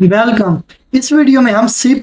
Welcome. इस video में हम C++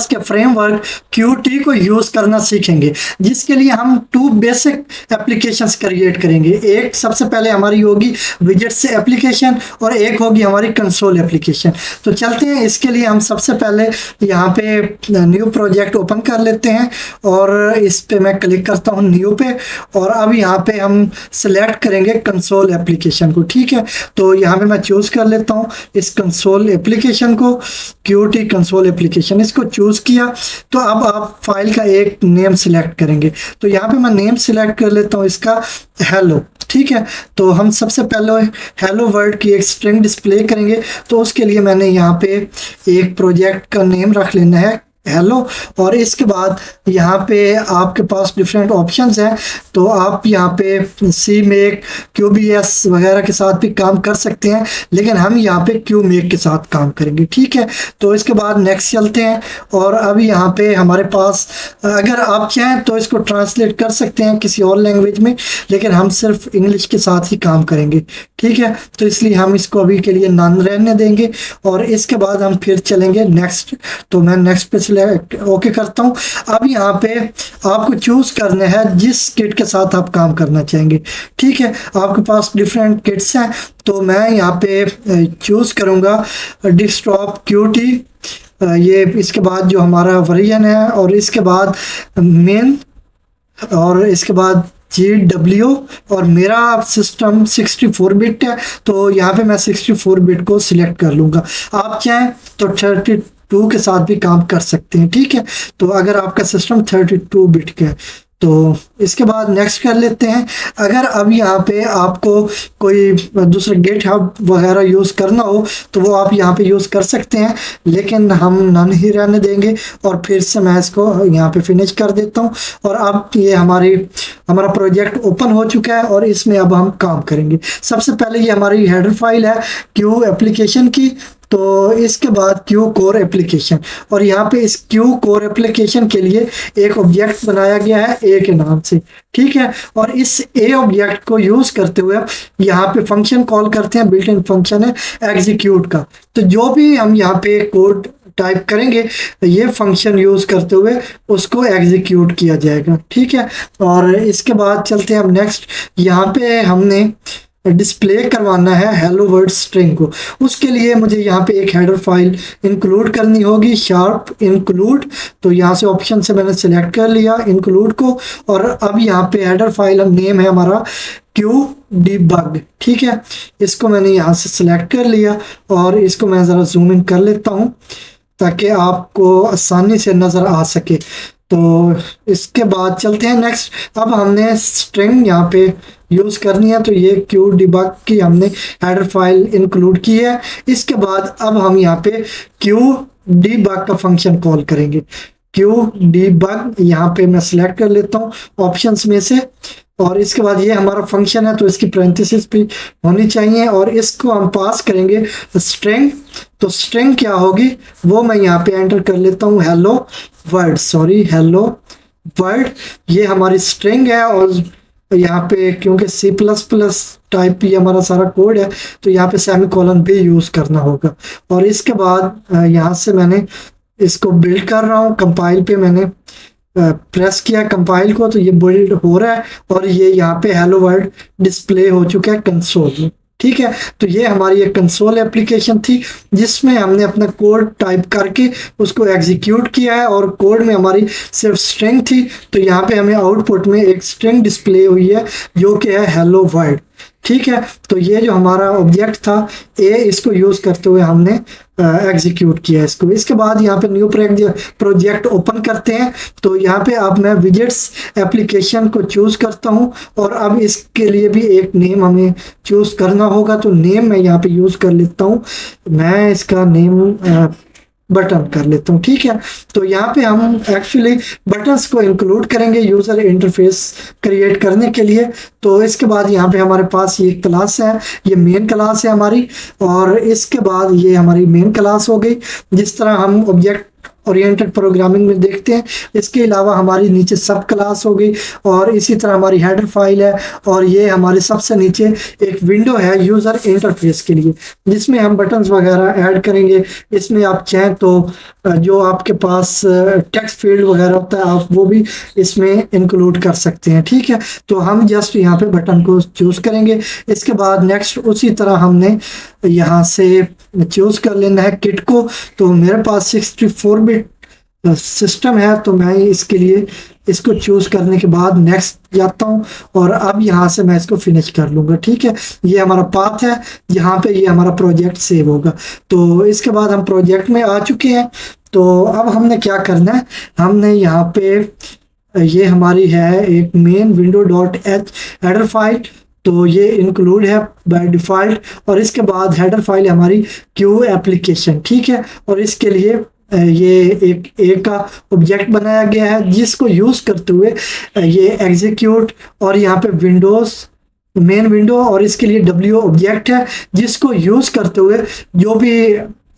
के फ्रेमवर्क Qt को यूज करना सीखेंगे, जिसके लिए हम 2 बेसिक एप्लीकेशंस क्रिएट करेंगे। एक सबसे पहले हमारी होगी विजेट्स एप्लीकेशन और एक होगी हमारी कंसोल एप्लीकेशन। तो चलते हैं, इसके लिए हम सबसे पहले यहाँ पे न्यू प्रोजेक्ट ओपन कर लेते हैं और इस पे मैं क्लिक करता हूँ न्यू पे, और अब यहाँ पे हम सिलेक्ट करेंगे कंसोल एप्लीकेशन को। ठीक है, तो यहाँ पे मैं चूज कर लेता हूँ इस कंसोल एप्लीकेशन को, Qt कंसोल एप्लीकेशन। इसको चूज किया तो अब आप फाइल का एक नेम सिलेक्ट करेंगे। तो यहाँ पे मैं नेम सिलेक्ट कर लेता हूँ इसका हेलो। ठीक है, तो हम सबसे पहले हेलो वर्ड की एक स्ट्रिंग डिस्प्ले करेंगे। तो उसके लिए मैंने यहाँ पे एक प्रोजेक्ट का नेम रख लेना है हेलो, और इसके बाद यहाँ पे आपके पास डिफरेंट ऑप्शंस हैं। तो आप यहाँ पे सी मेक QBS वगैरह के साथ भी काम कर सकते हैं, लेकिन हम यहाँ पे क्यू मेक के साथ काम करेंगे। ठीक है, तो इसके बाद नेक्स्ट चलते हैं, और अब यहाँ पे हमारे पास अगर आप चाहें तो इसको ट्रांसलेट कर सकते हैं किसी और लैंग्वेज में, लेकिन हम सिर्फ इंग्लिश के साथ ही काम करेंगे। ठीक है, तो इसलिए हम इसको अभी के लिए नॉन रहने देंगे, और इसके बाद हम फिर चलेंगे नेक्स्ट। तो मैं नेक्स्ट पे ओके करता हूँ। अब यहाँ पे आपको चूज करना है जिस किट के साथ आप काम करना चाहेंगे। ठीक है, आपके पास डिफरेंट किट्स हैं, तो मैं यहाँ पे चूज करूँगा डेस्कटॉप Qt। ये इसके बाद जो हमारा वर्जन है, और इसके बाद मेन, और इसके बाद GW, और मेरा सिस्टम 64 बिट है, तो यहाँ पे मैं 64 बिट को सिलेक्ट कर लूँगा। आप चाहें तो 32 के साथ भी काम कर सकते हैं। ठीक है, तो अगर आपका सिस्टम 32 बिट का है तो इसके बाद नेक्स्ट कर लेते हैं। अगर अब यहाँ पे आपको कोई दूसरा GitHub वगैरह यूज़ करना हो तो वो आप यहाँ पे यूज़ कर सकते हैं, लेकिन हम नन ही रहने देंगे। और फिर से मैं इसको यहाँ पे फिनिश कर देता हूँ, और अब ये हमारा प्रोजेक्ट ओपन हो चुका है, और इसमें अब हम काम करेंगे। सबसे पहले ये हमारी हेडर फाइल है Q एप्लीकेशन की, तो इसके बाद Q कोर एप्लीकेशन, और यहाँ पे इस Q कोर एप्लीकेशन के लिए एक ऑब्जेक्ट बनाया गया है A के नाम से। ठीक है, और इस A ऑब्जेक्ट को यूज करते हुए यहाँ पे फंक्शन कॉल करते हैं, बिल्ट इन फंक्शन है एग्जीक्यूट का। तो जो भी हम यहाँ पे कोड टाइप करेंगे ये फंक्शन यूज करते हुए उसको एग्जीक्यूट किया जाएगा। ठीक है, और इसके बाद चलते हैं हम नेक्स्ट। यहाँ पे हमने डिस्प्ले करवाना है हेलो वर्ड स्ट्रिंग को। उसके लिए मुझे यहाँ पे एक हेडर फाइल इंक्लूड करनी होगी, शार्प इंक्लूड। तो यहाँ से ऑप्शन से मैंने सेलेक्ट कर लिया इंक्लूड को, और अब यहाँ पे हेडर फाइल नेम है हमारा QDebug। ठीक है, इसको मैंने यहाँ से सिलेक्ट कर लिया, और इसको मैं ज़रा जूम इन कर लेता हूँ ताकि आपको आसानी से नज़र आ सके। तो इसके बाद चलते हैं नेक्स्ट। अब हमने स्ट्रिंग यहाँ पे यूज़ करनी है, तो ये QDebug की हमने हेडर फाइल इंक्लूड की है। इसके बाद अब हम यहाँ पे QDebug का फंक्शन कॉल करेंगे। QDebug यहाँ पे मैं सिलेक्ट कर लेता हूँ ऑप्शंस में से, और इसके बाद ये हमारा फंक्शन है तो इसकी पैरेंथेसिस भी होनी चाहिए, और इसको हम पास करेंगे स्ट्रिंग। तो स्ट्रिंग क्या होगी वो मैं यहाँ पे एंटर कर लेता हूँ हेलो वर्ड। ये हमारी स्ट्रिंग है, और यहाँ पे क्योंकि C++ टाइप ये हमारा सारा कोड है तो यहाँ पे सेमीकोलन भी यूज करना होगा। और इसके बाद यहाँ से मैंने इसको बिल्ड कर रहा हूँ, कंपाइल पे मैंने प्रेस किया कंपाइल को, तो ये बिल्ड हो रहा है, और ये यहाँ पे हेलो वर्ड डिस्प्ले हो चुका है कंसोल में। ठीक है, तो ये हमारी एक कंसोल एप्लीकेशन थी जिसमें हमने अपना कोड टाइप करके उसको एग्जीक्यूट किया है, और कोड में हमारी सिर्फ स्ट्रिंग थी। तो यहाँ पे हमें आउटपुट में एक स्ट्रिंग डिस्प्ले हुई है जो कि है हेलो वर्ड। ठीक है, तो ये जो हमारा ऑब्जेक्ट था A, इसको यूज करते हुए हमने एग्जीक्यूट किया इसको। इसके बाद यहाँ पे न्यू प्रोजेक्ट ओपन करते हैं। तो यहाँ पे अब मैं विजेट्स एप्लीकेशन को चूज करता हूँ, और अब इसके लिए भी एक नेम हमें चूज करना होगा। तो नेम मैं यहाँ पे यूज कर लेता हूँ, मैं इसका नेम बटन कर लेता हूँ। ठीक है, तो यहाँ पे हम एक्चुअली बटन्स को इंक्लूड करेंगे यूज़र इंटरफेस क्रिएट करने के लिए। तो इसके बाद यहाँ पे हमारे पास ये क्लास है, ये मेन क्लास है हमारी, और इसके बाद ये हमारी मेन क्लास हो गई। जिस तरह हम ऑब्जेक्ट ओरिएंटेड प्रोग्रामिंग में देखते हैं। इसके अलावा हमारी नीचे सब क्लास हो गई और इसी तरह हमारी हेडर फाइल है और ये हमारे सबसे नीचे एक विंडो है यूज़र इंटरफेस के लिए, जिसमें हम बटन्स वगैरह ऐड करेंगे। इसमें आप चाहें तो जो आपके पास टेक्स्ट फील्ड वगैरह होता है आप वो भी इसमें इंक्लूड कर सकते हैं। ठीक है, तो हम जस्ट यहाँ पे बटन को चूज़ करेंगे। इसके बाद नेक्स्ट उसी तरह हमने यहाँ से चूज़ कर लेना है किट को। तो मेरे पास 64 बिट सिस्टम है तो मैं इसके लिए इसको चूज़ करने के बाद नेक्स्ट जाता हूँ और अब यहाँ से मैं इसको फिनिश कर लूँगा। ठीक है, ये हमारा पाथ है, यहाँ पे ये हमारा प्रोजेक्ट सेव होगा। तो इसके बाद हम प्रोजेक्ट में आ चुके हैं। तो अब हमने क्या करना है, हमने यहाँ पे ये हमारी है एक main window dot H header file, तो ये इंक्लूड है बाय डिफ़ॉल्ट। और इसके बाद हेडर फाइल हमारी क्यू एप्लीकेशन। ठीक है, और इसके लिए ये एक ए का ऑब्जेक्ट बनाया गया है जिसको यूज़ करते हुए ये एग्जीक्यूट और यहाँ पे विंडोज़ मेन विंडो और इसके लिए डब्ल्यू ऑब्जेक्ट है जिसको यूज़ करते हुए जो भी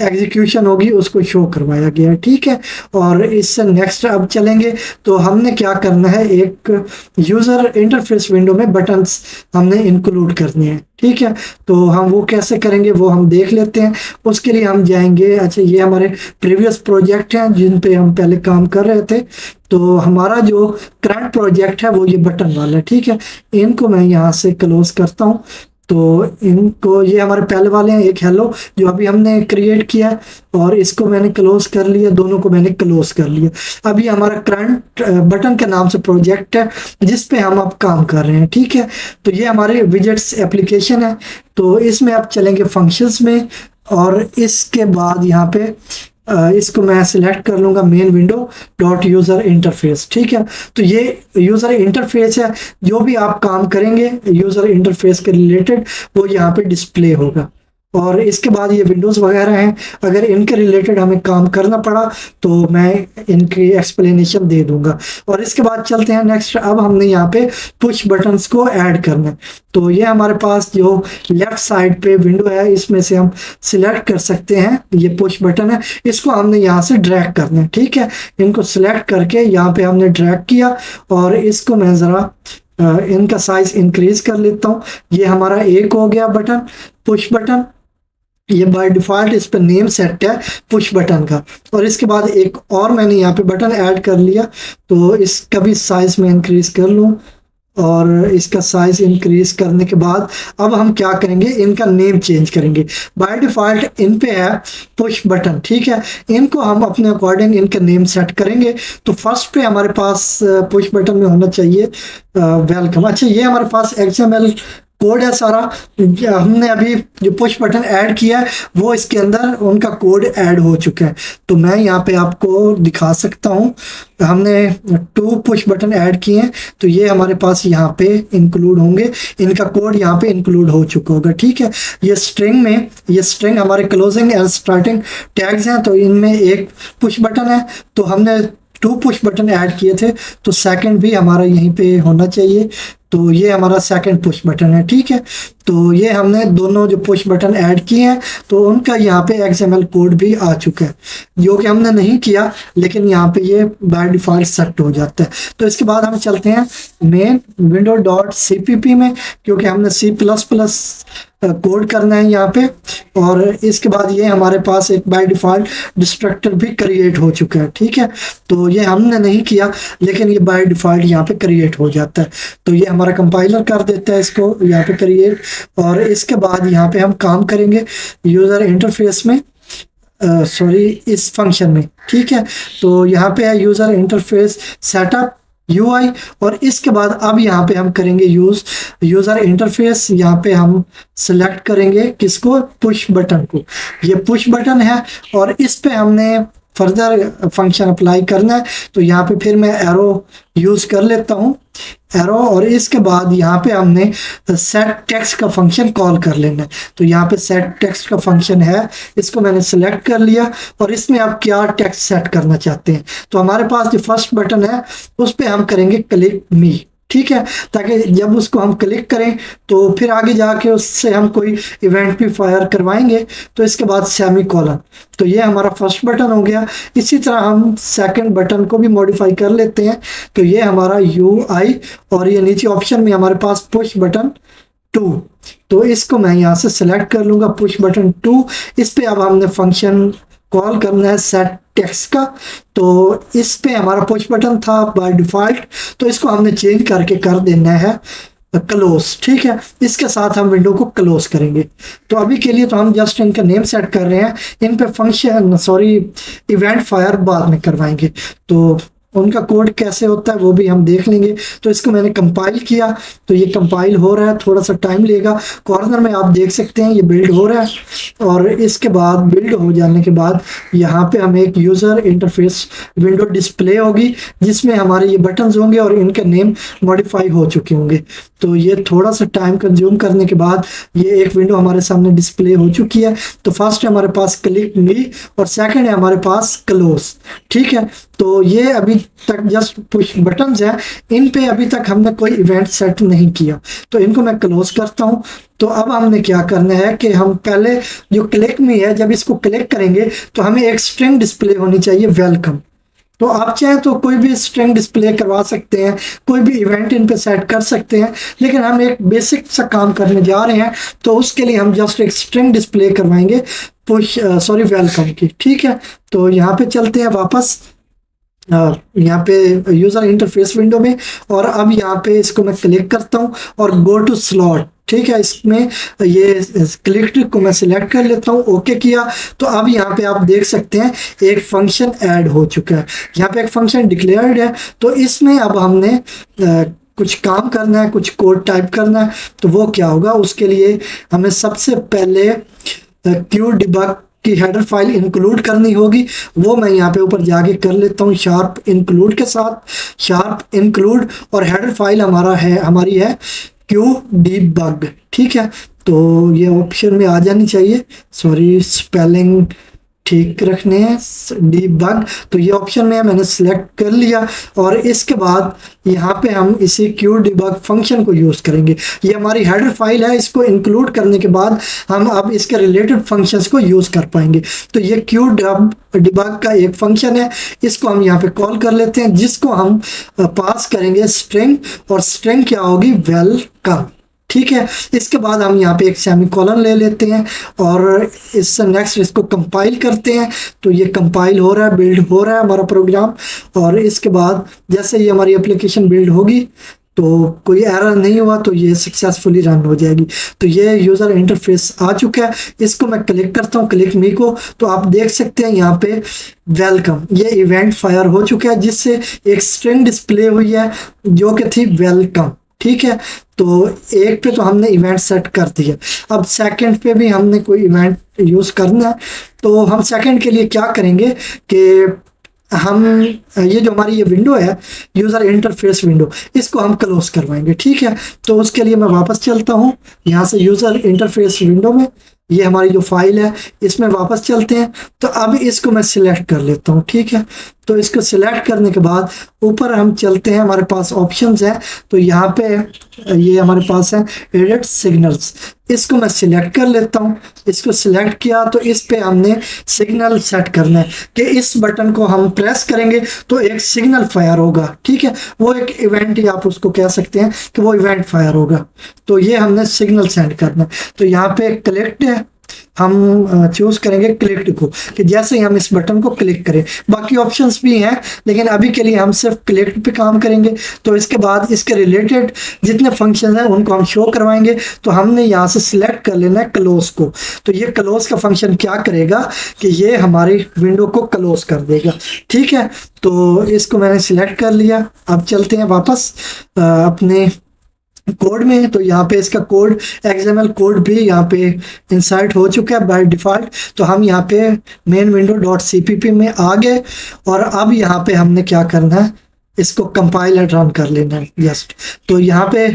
एग्जीक्यूशन होगी उसको शो करवाया गया है। ठीक है, और इससे नेक्स्ट अब चलेंगे तो हमने क्या करना है, एक यूज़र इंटरफेस विंडो में बटन्स हमने इंक्लूड करने हैं। ठीक है, तो हम वो कैसे करेंगे वो हम देख लेते हैं। उसके लिए हम जाएंगे, अच्छा ये हमारे प्रीवियस प्रोजेक्ट हैं जिन पे हम पहले काम कर रहे थे। तो हमारा जो करंट प्रोजेक्ट है वो ये बटन वाला है। ठीक है, इनको मैं यहाँ से क्लोज करता हूँ। तो इनको ये हमारे पहले वाले हैं, एक हेलो जो अभी हमने क्रिएट किया है और इसको मैंने क्लोज कर लिया, दोनों को मैंने क्लोज कर लिया। अभी हमारा करंट बटन के नाम से प्रोजेक्ट है जिस पे हम अब काम कर रहे हैं। ठीक है, तो ये हमारे विजेट्स एप्लीकेशन है। तो इसमें आप चलेंगे फंक्शंस में और इसके बाद यहाँ पे इसको मैं सिलेक्ट कर लूँगा main window dot user interface. ठीक है, तो ये यूज़र इंटरफेस है, जो भी आप काम करेंगे यूज़र इंटरफेस के रिलेटेड वो यहाँ पे डिस्प्ले होगा। और इसके बाद ये विंडोज़ वगैरह हैं, अगर इनके रिलेटेड हमें काम करना पड़ा तो मैं इनकी एक्सप्लेनेशन दे दूंगा। और इसके बाद चलते हैं नेक्स्ट, अब हमने यहाँ पे पुश बटन्स को ऐड करना है। तो ये हमारे पास जो लेफ्ट साइड पे विंडो है इसमें से हम सिलेक्ट कर सकते हैं, ये पुश बटन है, इसको हमने यहाँ से ड्रैग करना है। ठीक है, इनको सिलेक्ट करके यहाँ पे हमने ड्रैग किया और इसको मैं ज़रा इनका साइज इंक्रीज कर लेता हूँ। ये हमारा एक हो गया बटन, पुश बटन। ये बाय डिफ़ॉल्ट इस पर नेम सेट है पुश बटन का। और इसके बाद एक और मैंने यहाँ पे बटन ऐड कर लिया, तो इसका भी साइज में इंक्रीज कर लूँ और इसका साइज इंक्रीज करने के बाद अब हम क्या करेंगे, इनका नेम चेंज करेंगे। बाय डिफ़ॉल्ट इन पे है पुश बटन। ठीक है, इनको हम अपने अकॉर्डिंग इनका नेम सेट करेंगे। तो फर्स्ट पे हमारे पास पुश बटन में होना चाहिए वेलकम। अच्छा, ये हमारे पास XML कोड है सारा, हमने अभी जो पुश बटन ऐड किया है वो इसके अंदर उनका कोड ऐड हो चुका है। तो मैं यहाँ पे आपको दिखा सकता हूँ, हमने 2 पुश बटन ऐड किए हैं तो ये हमारे पास यहाँ पे इंक्लूड होंगे, इनका कोड यहाँ पे इंक्लूड हो चुका होगा। ठीक है, ये स्ट्रिंग हमारे क्लोजिंग एंड स्टार्टिंग टैग्स हैं, तो इनमें एक पुश बटन है। तो हमने 2 पुश बटन ऐड किए थे तो सेकंड भी हमारा यहीं पे होना चाहिए। तो ये हमारा सेकंड पुश बटन है। ठीक है, तो ये हमने दोनों जो पुश बटन ऐड किए हैं तो उनका यहाँ पे XML कोड भी आ चुका है, जो कि हमने नहीं किया लेकिन यहाँ पे ये बाय डिफ़ॉल्ट सेट हो जाता है। तो इसके बाद हम चलते हैं मेन विंडो डॉट CPP में, क्योंकि हमने C++ कोड करना है यहाँ पे। और इसके बाद ये हमारे पास एक बाय डिफ़ॉल्ट डिस्ट्रक्टर भी क्रिएट हो चुका है। ठीक है, तो ये हमने नहीं किया लेकिन ये बाय डिफ़ॉल्ट यहाँ पे क्रिएट हो जाता है। तो ये हमारा कंपाइलर कर देता है इसको यहाँ पे क्रिएट। और इसके बाद यहाँ पे हम काम करेंगे यूज़र इंटरफेस में, इस फंक्शन में। ठीक है, तो यहाँ पे है यूज़र इंटरफेस सेटअप UI और इसके बाद अब यहाँ पे हम करेंगे यूज़र इंटरफेस। यहाँ पे हम सिलेक्ट करेंगे किसको, पुश बटन को। ये पुश बटन है और इस पे हमने फर्दर फंक्शन अप्लाई करना है। तो यहाँ पे फिर मैं एरो यूज़ कर लेता हूँ, एरो। और इसके बाद यहाँ पे हमने सेट टेक्स्ट का फंक्शन कॉल कर लेना है। तो यहाँ पे सेट टेक्स्ट का फंक्शन है, इसको मैंने सेलेक्ट कर लिया और इसमें आप क्या टेक्स्ट सेट करना चाहते हैं। तो हमारे पास जो फर्स्ट बटन है उस पर हम करेंगे क्लिक मी। ठीक है, ताकि जब उसको हम क्लिक करें तो फिर आगे जाके उससे हम कोई इवेंट भी फायर करवाएंगे। तो इसके बाद सेमी कॉलन, तो ये हमारा फर्स्ट बटन हो गया। इसी तरह हम सेकंड बटन को भी मॉडिफाई कर लेते हैं। तो ये हमारा UI, और ये नीचे ऑप्शन में हमारे पास पुश बटन 2, तो इसको मैं यहाँ से सिलेक्ट कर लूँगा, पुश बटन 2। इस पे अब हमने फंक्शन कॉल करना है सेट टेक्स्ट का। तो इस पे हमारा पुश बटन था बाय डिफॉल्ट, तो इसको हमने चेंज करके कर देना है क्लोज। ठीक है, इसके साथ हम विंडो को क्लोज करेंगे। तो अभी के लिए तो हम जस्ट इनका नेम सेट कर रहे हैं, इन पे फंक्शन इवेंट फायर बाद में करवाएंगे। तो उनका कोड कैसे होता है वो भी हम देख लेंगे। तो इसको मैंने कंपाइल किया, तो ये कंपाइल हो रहा है, थोड़ा सा टाइम लेगा। कॉर्नर में आप देख सकते हैं ये बिल्ड हो रहा है, और इसके बाद बिल्ड हो जाने के बाद यहाँ पे हमें एक यूज़र इंटरफेस विंडो डिस्प्ले होगी, जिसमें हमारे ये बटन्स होंगे और इनके नेम मॉडिफाई हो चुके होंगे। तो ये थोड़ा सा टाइम कंज्यूम करने के बाद ये एक विंडो हमारे सामने डिस्प्ले हो चुकी है। तो फर्स्ट है हमारे पास क्लिक मी, और सेकंड है हमारे पास क्लोज। ठीक है, तो ये अभी तक जस्ट पुश बटन्स हैं, इन पे अभी तक हमने कोई इवेंट सेट नहीं किया। तो इनको मैं क्लोज करता हूँ। तो अब हमने क्या करना है कि हम पहले जो क्लिक मी है, जब इसको क्लिक करेंगे तो हमें एक स्ट्रिंग डिस्प्ले होनी चाहिए वेलकम। तो आप चाहें तो कोई भी स्ट्रिंग डिस्प्ले करवा सकते हैं, कोई भी इवेंट इन पे सेट कर सकते हैं, लेकिन हम एक बेसिक सा काम करने जा रहे हैं। तो उसके लिए हम जस्ट एक स्ट्रिंग डिस्प्ले करवाएंगे वेलकम की। ठीक है, तो यहाँ पे चलते हैं वापस यहाँ पे यूज़र इंटरफेस विंडो में, और अब यहाँ पे इसको मैं क्लिक करता हूँ और गो टू स्लॉट। ठीक है, इसमें ये क्लिक को मैं सिलेक्ट कर लेता हूँ, ओके किया। तो अब यहाँ पे आप देख सकते हैं एक फंक्शन ऐड हो चुका है, यहाँ पे एक फंक्शन डिक्लेयर्ड है। तो इसमें अब हमने कुछ काम करना है, कुछ कोड टाइप करना है। तो वो क्या होगा, उसके लिए हमें सबसे पहले क्यू डिबग की हेडर फाइल इंक्लूड करनी होगी। वो मैं यहाँ पे ऊपर जाके कर लेता हूँ शार्प इंक्लूड के साथ, शार्प इंक्लूड, और हेडर फाइल हमारी है क्यू डिबग। ठीक है, तो ये ऑप्शन में आ जानी चाहिए, स्पेलिंग ठीक रखने हैं, डिबग। तो ये ऑप्शन में है, मैंने सिलेक्ट कर लिया। और इसके बाद यहाँ पे हम इसी क्यू डिबग फंक्शन को यूज़ करेंगे। ये हमारी हेडर फाइल है, इसको इंक्लूड करने के बाद हम अब इसके रिलेटेड फंक्शंस को यूज़ कर पाएंगे। तो ये क्यू डिबग का एक फंक्शन है, इसको हम यहाँ पे कॉल कर लेते हैं, जिसको हम पास करेंगे स्ट्रिंग, और स्ट्रिंग क्या होगी, वेलकम। ठीक है, इसके बाद हम यहाँ पे एक सेमीकोलन ले लेते हैं, और इससे नेक्स्ट इसको कंपाइल करते हैं। तो ये कंपाइल हो रहा है, बिल्ड हो रहा है हमारा प्रोग्राम। और इसके बाद जैसे ये हमारी एप्लीकेशन बिल्ड होगी तो कोई एरर नहीं हुआ तो ये सक्सेसफुली रन हो जाएगी। तो ये यूज़र इंटरफेस आ चुका है। इसको मैं क्लिक करता हूँ, क्लिक मी को, तो आप देख सकते हैं यहाँ पे वेलकम, ये इवेंट फायर हो चुका है, जिससे एक स्ट्रिंग डिस्प्ले हुई है जो कि थी वेलकम। ठीक है, तो एक पे तो हमने इवेंट सेट कर दिया। अब सेकंड पे भी हमने कोई इवेंट यूज़ करना है। तो हम सेकंड के लिए क्या करेंगे कि हम ये जो हमारी ये विंडो है यूज़र इंटरफेस विंडो, इसको हम क्लोज करवाएंगे। ठीक है, तो उसके लिए मैं वापस चलता हूँ यहाँ से यूज़र इंटरफेस विंडो में, ये हमारी जो फाइल है इसमें वापस चलते हैं। तो अब इसको मैं सिलेक्ट कर लेता हूँ। ठीक है, तो इसको सिलेक्ट करने के बाद ऊपर हम चलते हैं, हमारे पास ऑप्शंस हैं। तो यहाँ पे ये हमारे पास है एडिट सिग्नल्स, इसको मैं सिलेक्ट कर लेता हूँ। इसको सिलेक्ट किया तो इस पे हमने सिग्नल सेट करना है कि इस बटन को हम प्रेस करेंगे तो एक सिग्नल फायर होगा। ठीक है, वो एक इवेंट ही आप उसको कह सकते हैं कि वो इवेंट फायर होगा। तो ये हमने सिग्नल सेंड करना है। तो यहाँ पे कलेक्ट है, हम चूज करेंगे क्लिक को, कि जैसे ही हम इस बटन को क्लिक करें। बाकी ऑप्शंस भी हैं, लेकिन अभी के लिए हम सिर्फ क्लिक पे काम करेंगे। तो इसके बाद इसके रिलेटेड जितने फंक्शन हैं उनको हम शो करवाएंगे। तो हमने यहाँ से सिलेक्ट कर लेना है क्लोज को। तो ये क्लोज का फंक्शन क्या करेगा कि ये हमारी विंडो को क्लोज कर देगा। ठीक है, तो इसको मैंने सिलेक्ट कर लिया। अब चलते हैं वापस अपने कोड में। तो यहाँ पे इसका कोड XML कोड भी यहाँ पे इंसर्ट हो चुका है बाय डिफ़ॉल्ट। तो हम यहाँ पे मेन विंडो .cpp में आ गए, और अब यहाँ पे हमने क्या करना है, इसको कंपाइल एंड रन कर लेना है जस्ट। तो यहाँ पे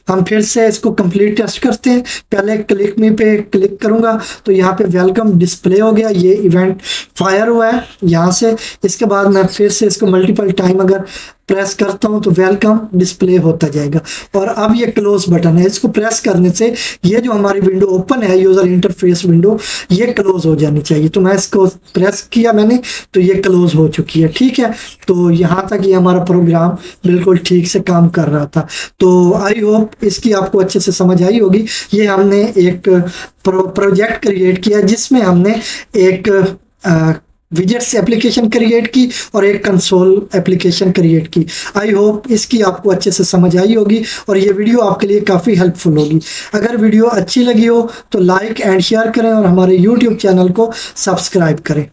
हम फिर से इसको कंप्लीट टेस्ट करते हैं। पहले क्लिक मी पे क्लिक करूँगा तो यहाँ पे वेलकम डिस्प्ले हो गया, ये इवेंट फायर हुआ है यहाँ से। इसके बाद मैं फिर से इसको मल्टीपल टाइम अगर प्रेस करता हूं तो वेलकम डिस्प्ले होता जाएगा। और अब ये क्लोज बटन है, इसको प्रेस करने से ये जो हमारी विंडो ओपन है यूजर इंटरफेस विंडो, ये क्लोज हो जानी चाहिए। तो मैं इसको प्रेस किया मैंने तो ये क्लोज हो चुकी है। ठीक है, तो यहाँ तक ये हमारा प्रोग्राम बिल्कुल ठीक से काम कर रहा था। तो आई होप इसकी आपको अच्छे से समझ आई होगी। ये हमने एक प्रोजेक्ट क्रिएट किया जिसमें हमने एक विजेट्स एप्लीकेशन क्रिएट की और एक कंसोल एप्लीकेशन क्रिएट की। आई होप इसकी आपको अच्छे से समझ आई होगी और ये वीडियो आपके लिए काफ़ी हेल्पफुल होगी। अगर वीडियो अच्छी लगी हो तो लाइक एंड शेयर करें और हमारे यूट्यूब चैनल को सब्सक्राइब करें।